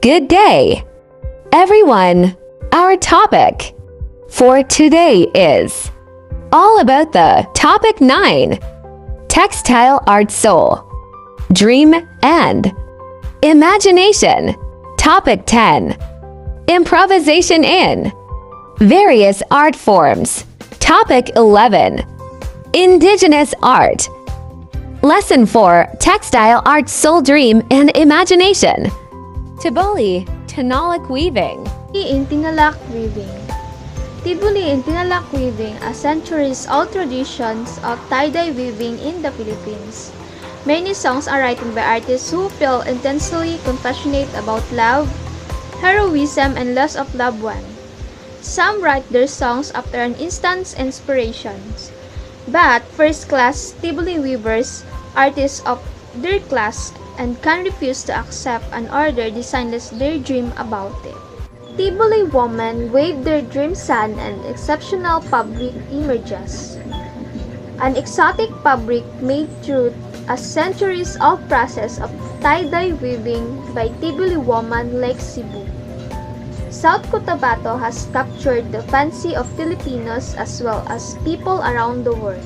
Good day, everyone. Our topic for today is all about the topic 9, textile art soul, dream and imagination. Topic 10, improvisation in various art forms. Topic 11, indigenous art. Lesson 4, textile art soul, dream and imagination. Tiboli, Tinalak weaving. In Tinalak weaving. Tibuli in Tinalak weaving, a centuries-old traditions of tie-dye weaving in the Philippines. Many songs are written by artists who feel intensely compassionate about love, heroism, and loss of loved one. Some write their songs after an instant inspiration, but first-class Tibuli weavers, artists of their class, and can refuse to accept an order designless their dream about it. Tibuli women wave their dream sun and exceptional fabric emerges. An exotic fabric made through a centuries-old process of tie-dye weaving by Tibuli woman Lake Cebu. South Cotabato has captured the fancy of Filipinos as well as people around the world.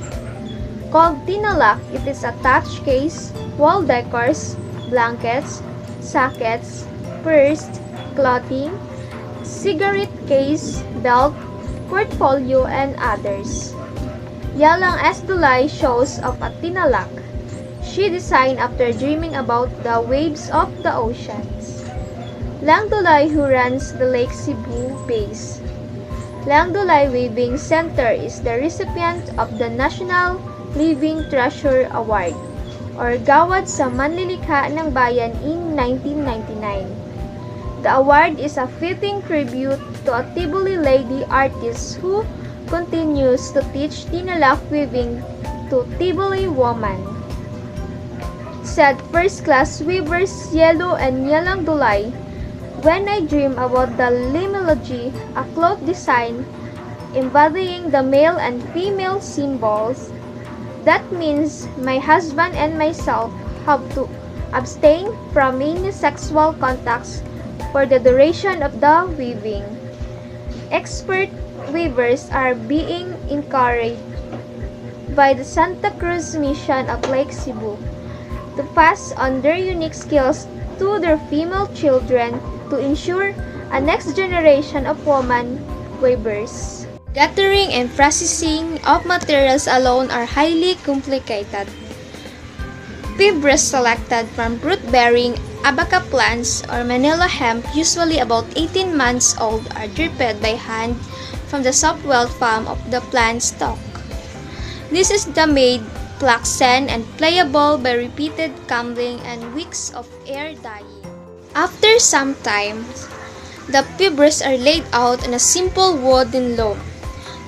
Called Tinalak, it is a touch case, wall decors, blankets, sockets, purse, clothing, cigarette case, belt, portfolio, and others. Yalang Estulay shows of a Tinalak. She designed after dreaming about the waves of the oceans. Langdulay, who runs the Lake Cebu base. Langdulay Weaving Center is the recipient of the National Living Treasure Award or Gawad sa Manlilikha ng Bayan in 1999. The award is a fitting tribute to a Tibuli lady artist who continues to teach Tinalak weaving to Tibuli women. Said first-class weavers Yelo and Yalang Dulay, "When I dream about the limnology, a cloth design embodying the male and female symbols, that means my husband and myself have to abstain from any sexual contacts for the duration of the weaving." Expert weavers are being encouraged by the Santa Cruz Mission of Lake Cebu to pass on their unique skills to their female children to ensure a next generation of women weavers. Gathering and processing of materials alone are highly complicated. Fibres selected from fruit-bearing abaca plants or Manila hemp, usually about 18 months old, are dripped by hand from the soft-weld palm of the plant stalk. This is the made flaxen and pliable by repeated combing and weeks of air dyeing. After some time, the fibres are laid out on a simple wooden loom.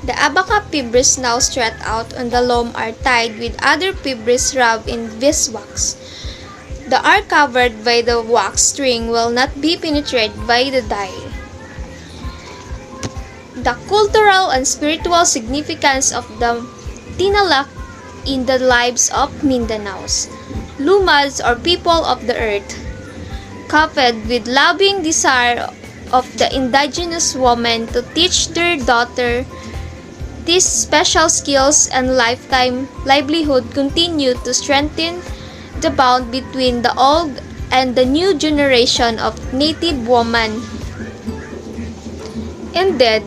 The abaca fibres now stretched out on the loom are tied with other fibres rubbed in beeswax. The are covered by the wax string will not be penetrated by the dye. The cultural and spiritual significance of the Tinalak in the lives of Mindanaos, Lumads or people of the earth, coupled with loving desire of the indigenous woman to teach their daughter these special skills and lifetime livelihood, continue to strengthen the bond between the old and the new generation of native women. Indeed,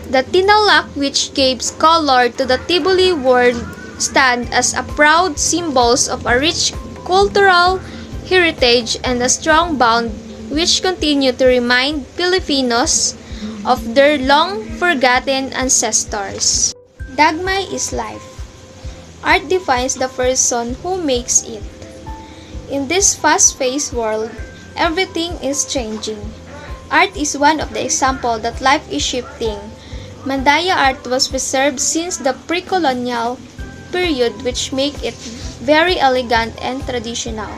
the Tinalak, which gives color to the Tibuli world, stand as a proud symbols of a rich cultural heritage and a strong bond which continue to remind Filipinos of their long-forgotten ancestors. Dagmay is life. Art defines the person who makes it. In this fast-paced world, everything is changing. Art is one of the examples that life is shifting. Mandaya art was preserved since the pre-colonial period, which make it very elegant and traditional.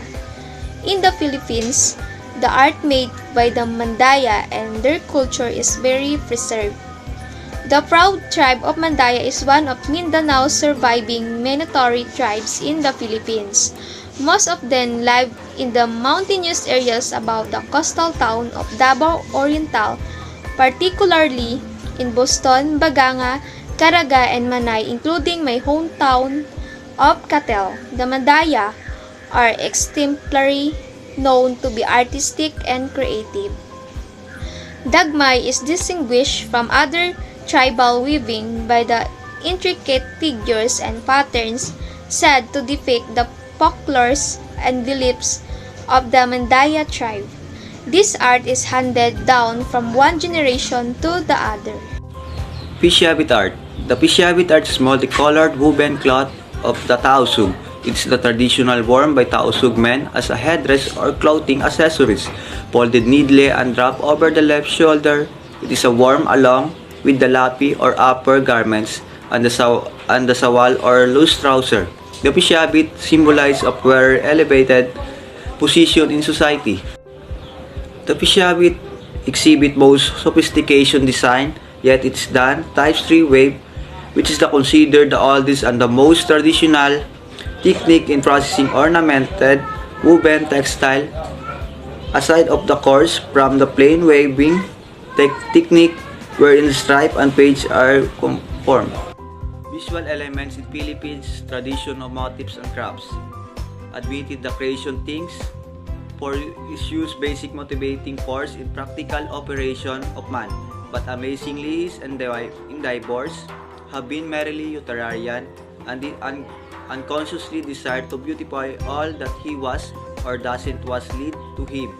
In the Philippines, the art made by the Mandaya and their culture is very preserved. The proud tribe of Mandaya is one of Mindanao's surviving minority tribes in the Philippines. Most of them live in the mountainous areas above the coastal town of Davao Oriental, particularly in Boston, Baganga, Caraga, and Manay, including my hometown of Catel. The Madaya are exemplary, known to be artistic and creative. Dagmay is distinguished from other tribal weaving by the intricate figures and patterns said to depict the folklores and beliefs of the Mandaya tribe. This art is handed down from one generation to the other. Pishiabit art. The Pishiabit art is multicolored woven cloth of the Tausug. It is the traditional worn by Tausug men as a headdress or clothing accessories, folded neatly and wrapped over the left shoulder. It is worn along with the lapi or upper garments and the sawal or loose trouser. The Pishiabit symbolizes a wearer elevated position in society. The Pishiabit exhibit most sophistication design, yet it's done types 3 wave, which is considered the oldest and the most traditional technique in processing ornamented woven textile. Aside of the course from the plain waving technique wherein stripe and page are conformed. Visual elements in Philippines tradition of motifs and crafts. Admitted the creation things for use basic motivating force in practical operation of man, but amazingly is endeavors have been merely utilitarian and unconsciously desired to beautify all that he was or doesn't was lead to him.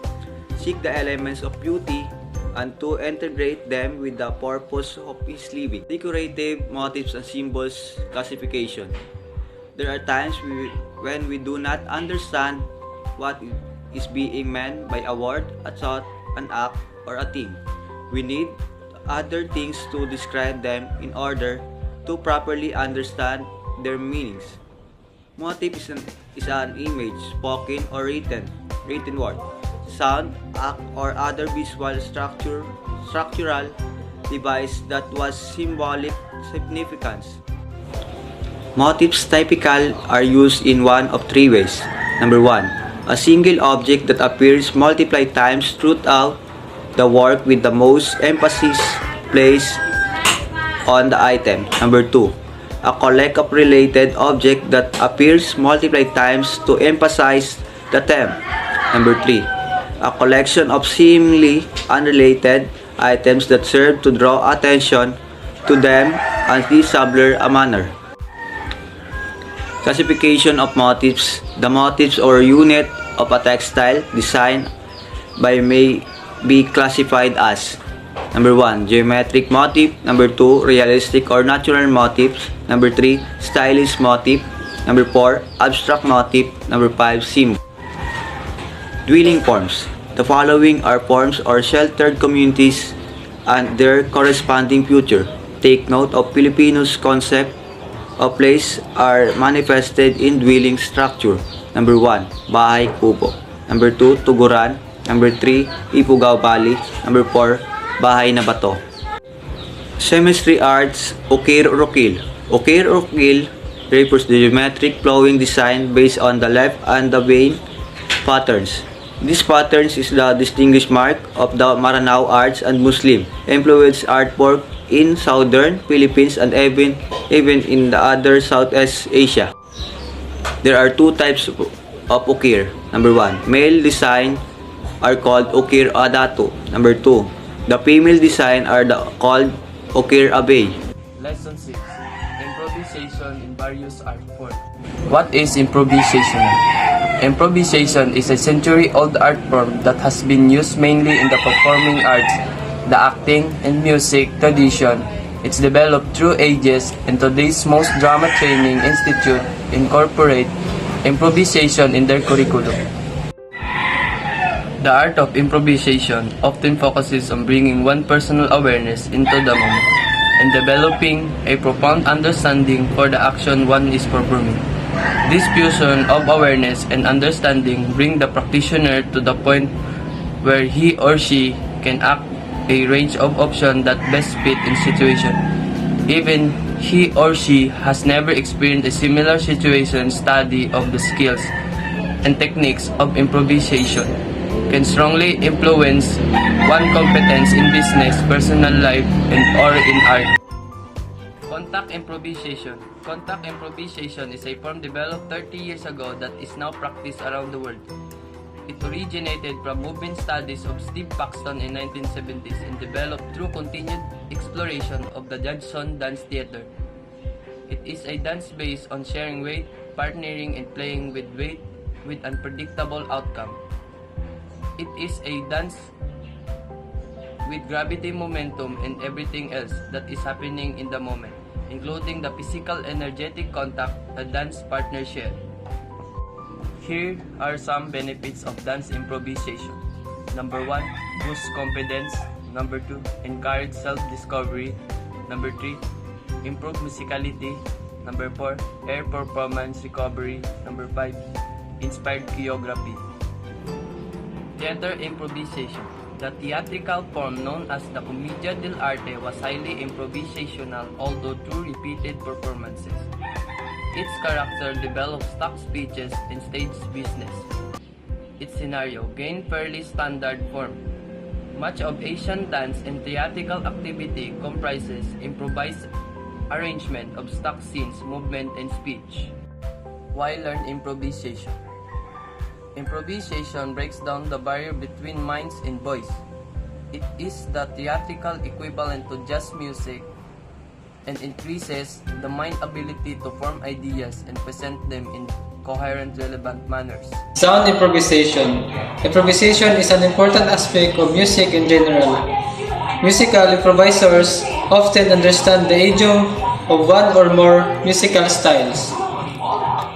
Seek the elements of beauty and to integrate them with the purpose of his living. Decorative motifs and symbols classification. There are times when we do not understand what is being meant by a word, a thought, an act, or a thing. We need other things to describe them in order to properly understand their meanings. Motif is an image, spoken or written word, sound, act, or other visual structural device that was symbolic significance. Motifs typically are used in one of 3 ways. Number 1, a single object that appears multiple times throughout the work with the most emphasis placed on the item. Number 2, a collect of related object that appears multiple times to emphasize the theme. Number 3, a collection of seemingly unrelated items that serve to draw attention to them in this subtler a manner. Classification of motifs. The motifs or unit of a textile design may be classified as: Number 1, geometric motif. Number 2, realistic or natural motifs. Number 3, stylish motif. Number 4, abstract motif. Number 5, symbol. Dwelling forms. The following are forms or sheltered communities and their corresponding future. Take note of Filipinos' concept of place are manifested in dwelling structure. Number 1, bahay kubo. Number 2, tuguran. Number 3, Ifugao Valley. Number 4, bahay na bato. Symmetry arts, ukir-ukil. Ukir-ukil refers to geometric flowing design based on the left and the vein patterns. This patterns is the distinguished mark of the Maranao arts and Muslim influenced artwork in southern Philippines and even in the other Southeast Asia. There are 2 types of ukir. Number 1, male design are called ukir adato. Number 2, the female design are called ukir abay. Lesson 6. Improvisation in various art forms. What is improvisation? Improvisation is a century-old art form that has been used mainly in the performing arts, the acting, and music tradition. It's developed through ages, and today's most drama training institute incorporate improvisation in their curriculum. The art of improvisation often focuses on bringing one personal awareness into the moment and developing a profound understanding for the action one is performing. This fusion of awareness and understanding bring the practitioner to the point where he or she can act a range of options that best fit in situation. Even he or she has never experienced a similar situation, study of the skills and techniques of improvisation can strongly influence one competence in business, personal life, and or in art. Contact improvisation. Contact improvisation is a form developed 30 years ago that is now practiced around the world. It originated from movement studies of Steve Paxton in 1970s and developed through continued exploration of the Judson Dance Theater. It is a dance based on sharing weight, partnering, and playing with weight with unpredictable outcome. It is a dance with gravity, momentum, and everything else that is happening in the moment, including the physical energetic contact the dance partner share. Here are some benefits of dance improvisation. Number 1, boost confidence. Number 2, encourage self-discovery. Number 3, improve musicality. Number 4, air performance recovery. Number 5, inspired choreography. Theater improvisation. The theatrical form known as the Commedia dell'arte was highly improvisational, although through repeated performances. Its character developed stock speeches and stage business. Its scenario gained fairly standard form. Much of Asian dance and theatrical activity comprises improvised arrangement of stock scenes, movement, and speech. Why learn improvisation? Improvisation breaks down the barrier between minds and voice. It is the theatrical equivalent to jazz music and increases the mind's ability to form ideas and present them in coherent, relevant manners. Sound improvisation. Improvisation is an important aspect of music in general. Musical improvisers often understand the idiom of one or more musical styles.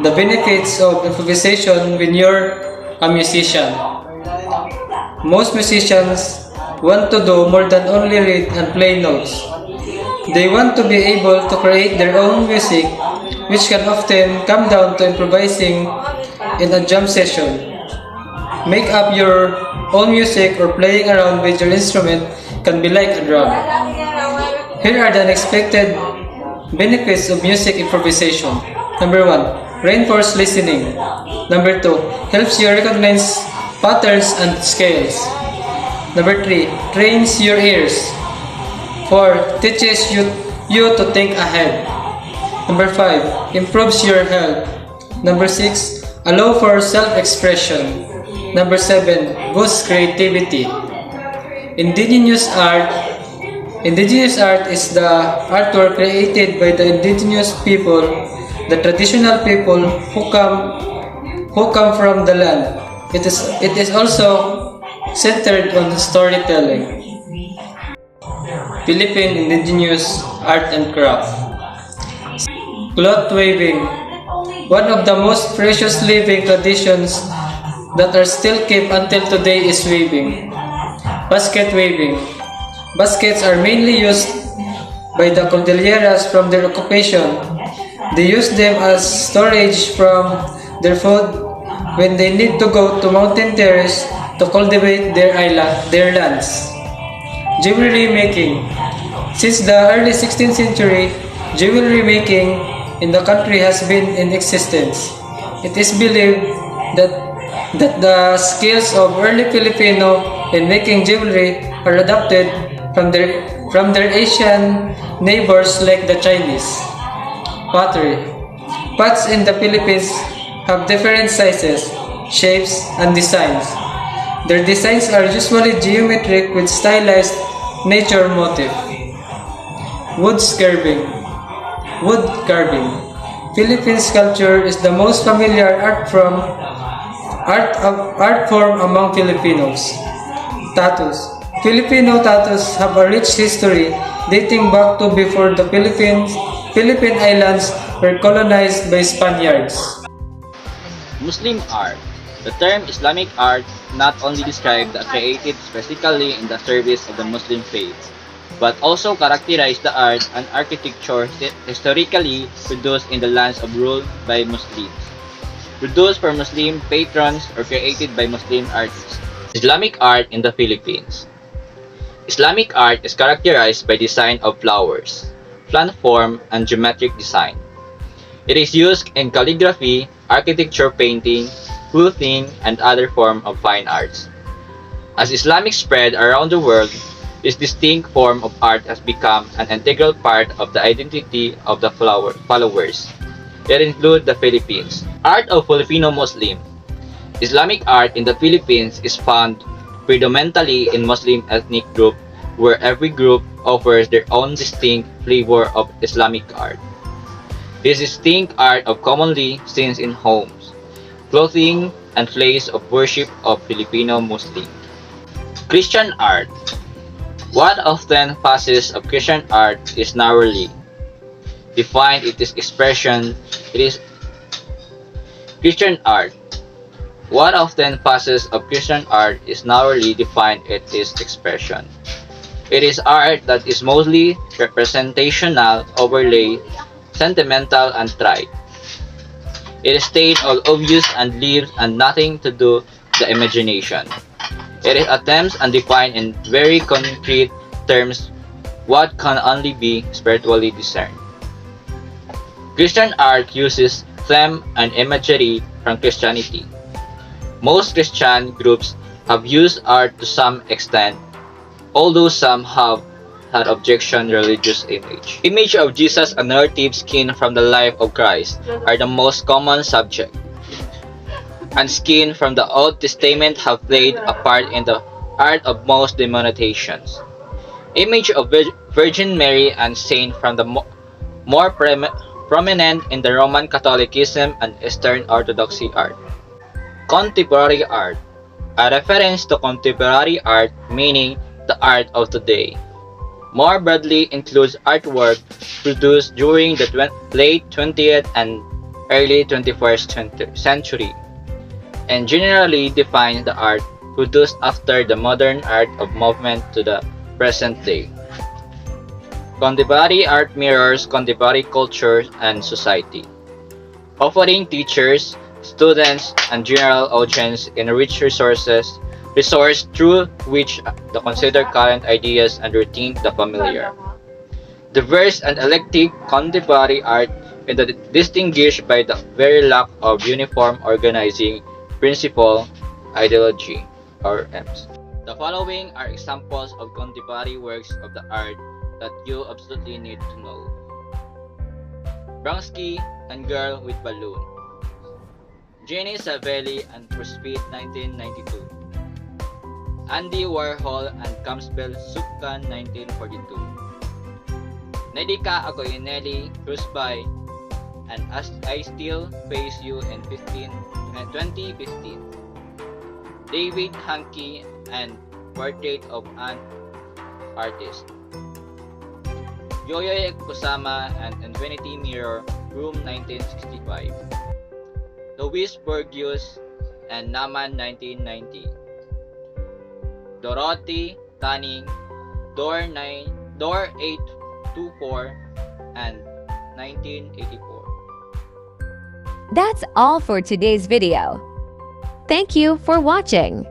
The benefits of improvisation when you're a musician. Most musicians want to do more than only read and play notes. They want to be able to create their own music, which can often come down to improvising in a jam session. Make up your own music or playing around with your instrument can be like a drum. Here are the unexpected benefits of music improvisation. Number 1, reinforce listening. Number 2, helps you recognize patterns and scales. Number 3, trains your ears. 4, teaches you to think ahead. Number 5, improves your health. Number 6, allow for self-expression. Number 7, boosts creativity. Indigenous art. Indigenous art is the artwork created by the indigenous people, the traditional people who come from the land. It is also centered on storytelling. Philippine indigenous art and craft. Cloth weaving. One of the most precious living traditions that are still kept until today is weaving. Basket weaving. Baskets are mainly used by the Cordilleras from their occupation. They use them as storage from their food when they need to go to mountain terrace to cultivate their lands. Jewelry making. Since the early 16th century, jewelry making in the country has been in existence. It is believed that the skills of early Filipino in making jewelry are adopted from their Asian neighbors like the Chinese. Pottery. Pots in the Philippines have different sizes, shapes, and designs. Their designs are usually geometric with stylized nature motif. Wood carving. Philippine sculpture is the most familiar art form among Filipinos. Tattoos. Filipino tattoos have a rich history dating back to before the Philippine Islands were colonized by Spaniards. Muslim art. The term Islamic art not only describes the created specifically in the service of the Muslim faith, but also characterize the art and architecture historically produced in the lands of ruled by Muslims, produced for Muslim patrons or created by Muslim artists. Islamic art in the Philippines. Islamic art is characterized by design of flowers, plant form, and geometric design. It is used in calligraphy, architecture painting, clothing, and other forms of fine arts. As Islamic spread around the world, this distinct form of art has become an integral part of the identity of the followers. It includes the Philippines. Art of Filipino Muslim. Islamic art in the Philippines is found predominantly in Muslim ethnic group, where every group offers their own distinct flavor of Islamic art. This distinct art of commonly seen in homes, clothing, and place of worship of Filipino Muslim. Christian art. What often passes of Christian art is narrowly defined. It is expression. It is Christian art. What often passes of Christian art is narrowly defined. It is expression. It is art that is mostly representational, overlay, sentimental, and trite. It is staid, all obvious, and leaves and nothing to do the imagination. It is attempts and defined in very concrete terms what can only be spiritually discerned. Christian art uses theme and imagery from Christianity. Most Christian groups have used art to some extent, although some have had objection religious image. Image of Jesus and narrative skin from the life of Christ are the most common subject, and skin from the Old Testament have played a part in the art of most denominations. Image of Virgin Mary and saint from the more prominent in the Roman Catholicism and Eastern Orthodoxy art. Contemporary art. A reference to contemporary art meaning the art of today. More broadly includes artwork produced during the late 20th and early 21st century, and generally defines the art produced after the modern art of movement to the present day. Contemporary art mirrors contemporary culture and society, offering teachers, students, and general audience enriched resource through which to consider current ideas and rethink the familiar. Diverse and eclectic contemporary art is distinguished by the very lack of uniform organizing principle, ideology, or aims. The following are examples of contemporary works of the art that you absolutely need to know. Bronski and Girl with Balloon. Jenny Savelli and Prospect 1992. Andy Warhol and Campbell Supkan 1942. Nedika Agoinelli Cruzbay and As I Still Face You in 2015. David Hankey and Portrait of an Artist. Yoyoy Kusama and Infinity Mirror Room 1965. Louis Borgius and Naman 1990. Dorothy Tanning, Door 824 and 1984. That's all for today's video. Thank you for watching.